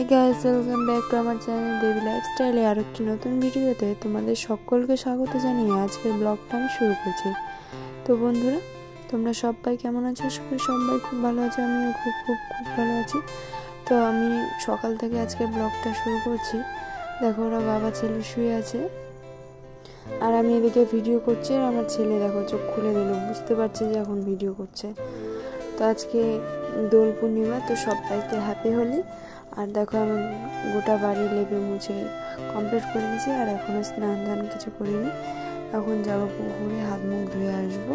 Hi guys, welcome back to আমার channel দেবী লাইফস্টাইলে আর একটি নতুন ভিডিওতে তোমাদের সকলকে স্বাগত জানিয়ে আজকের ব্লগটা আমি শুরু করছি। তো বন্ধুরা, তোমরা সবাই কেমন আছো? আশা করি সবাই খুব ভালো আছে, আমিও খুব খুব খুব ভালো আছি। তো আমি সকাল থেকে আজকের ব্লগটা শুরু করছি। দেখো, ওরা বাবা ছেলে শুয়ে আছে আর আমি এদিকে ভিডিও করছি, আর আমার ছেলে দেখো চোখ খুলে দিল, বুঝতে পারছে যে এখন ভিডিও করছে। তো আজকে দোল পূর্ণিমা, তো সবাইকে হ্যাপি হোলি। আর দেখো, আমি গোটা বাড়ি লেপে মুছে কমপ্লিট করে নিয়েছি, আর এখনও স্নান ধান কিছু করিনি। এখন যাবো পুকুরে, হাত মুখ ধুয়ে আসবো,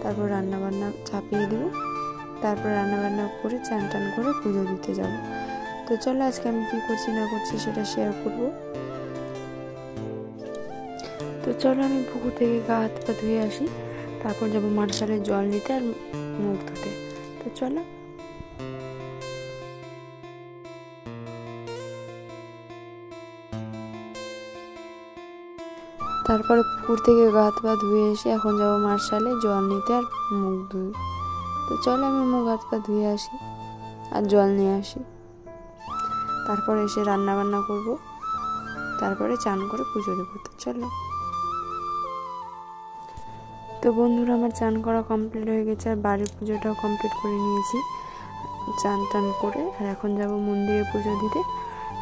তারপর রান্নাবান্না চাপিয়ে দেবো, তারপর রান্নাবান্না করে চান টান করে পুজো দিতে যাব। তো চলো আজকে আমি কী করছি না করছি সেটা শেয়ার করব। তো চলো আমি পুকুর থেকে গা হাত পা ধুয়ে আসি, তারপর যাবো মার্শালে জল নিতে আর মুখ ধুতে। তো চলো। তারপরে পুকুর থেকে গা হাত পা ধুয়ে এসে এখন যাবো মার্শালে জল নিতে আর মুখ ধুই। তো চলো আমি মুখ হাত পা ধুয়ে আসি আর জল নিয়ে আসি, তারপরে এসে রান্না বান্না করবো, তারপরে চান করে পুজো দেবো। তো চলো। তো বন্ধুরা, আমার চান করা কমপ্লিট হয়ে গেছে আর বাড়ির পুজোটাও কমপ্লিট করে নিয়েছি চান টান করে। আর এখন যাব মন্দিরে পুজো দিতে।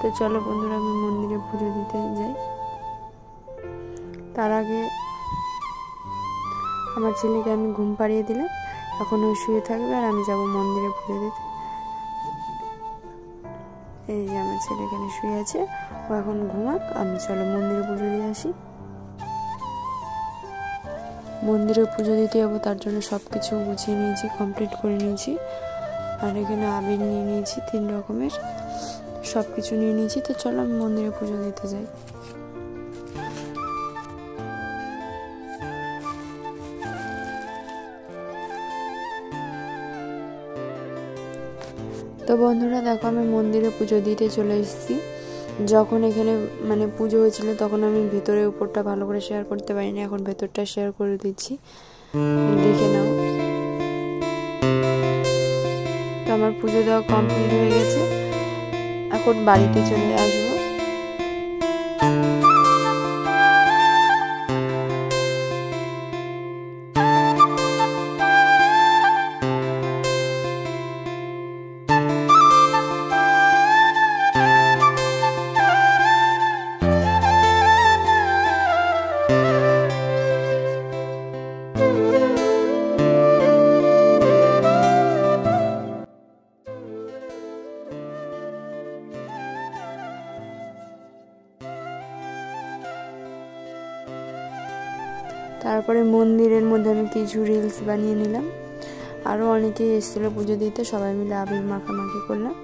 তো চলো বন্ধুরা, আমি মন্দিরে পুজো দিতে যাই। তার আগে আমার ছেলেকে আমি ঘুম পাড়িয়ে দিলাম, এখন ও শুয়ে থাকবে আর আমি যাব মন্দিরে পুজো দিতে। এই যে আমার ছেলে এখানে শুয়ে আছে, ও এখন ঘুমাক, আমি চলো মন্দিরে পুজো দিয়ে আসি। মন্দিরে পুজো দিতে যাবো, তার জন্য সব কিছু গুছিয়ে নিয়েছি, কমপ্লিট করে নিয়েছি। আর এখানে আবির নিয়ে নিয়েছি 3 রকমের, সব কিছু নিয়ে নিয়েছি। তো চলো আমি মন্দিরে পুজো দিতে যাই। তো বন্ধুরা দেখো, আমি মন্দিরে পুজো দিতে চলে এসেছি। যখন এখানে পুজো হয়েছিল তখন আমি ভেতরের উপরটা ভালো করে শেয়ার করতে পারিনি, এখন ভেতরটা শেয়ার করে দিচ্ছি, দেখে নাও। তো আমার পুজো দেওয়া কমপ্লিট হয়ে গেছে, এখন বাড়িতে চলে আসবো। তারপরে মন্দিরের মধ্যে আমি কিছু রিলস বানিয়ে নিলাম। আরও অনেকেই এসেছিলো পুজো দিতে, সবাই মিলে আবির মাখামাখি করলাম।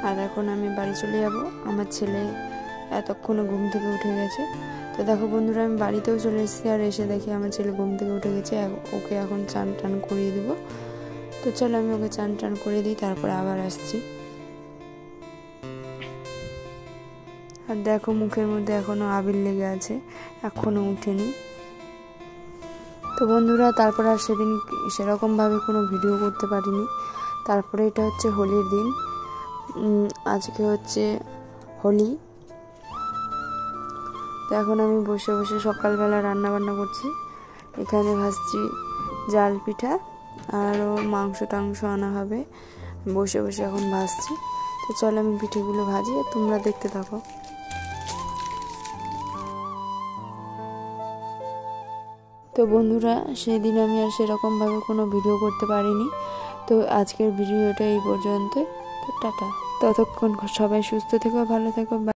আর এখন আমি বাড়ি চলে যাব, আমার ছেলে এতক্ষণে ঘুম থেকে উঠে গেছে। তো দেখো বন্ধুরা, আমি বাড়িতেও চলে এসেছি, আর এসে দেখি আমার ছেলে ঘুম থেকে উঠে গেছে, ওকে এখন চান টান করিয়ে দেবো। তো চলো আমি ওকে চান টান করে দিই, তারপরে আবার আসছি। আর দেখো, মুখের মধ্যে এখনও আবির লেগে আছে, এখনও উঠেনি। তো বন্ধুরা, তারপর আর সেদিন সেরকমভাবে কোনো ভিডিও করতে পারিনি। তারপরে এটা হচ্ছে হোলির দিন, আজকে হচ্ছে হোলি। তো এখন আমি বসে বসে সকালবেলা রান্না বান্না করছি। এখানে ভাজছি জাল পিঠা, আরও মাংস টাংস আনা হবে, বসে বসে এখন ভাজছি। তো চলো আমি পিঠেগুলো ভাজি, তোমরা দেখতে থাকো। তো বন্ধুরা, সেদিন আমি আর সেরকমভাবে কোনো ভিডিও করতে পারিনি। তো আজকের ভিডিওটা এই পর্যন্ত। তো টাটা, ততক্ষণ সবাই সুস্থ থেকো, ভালো থেকো।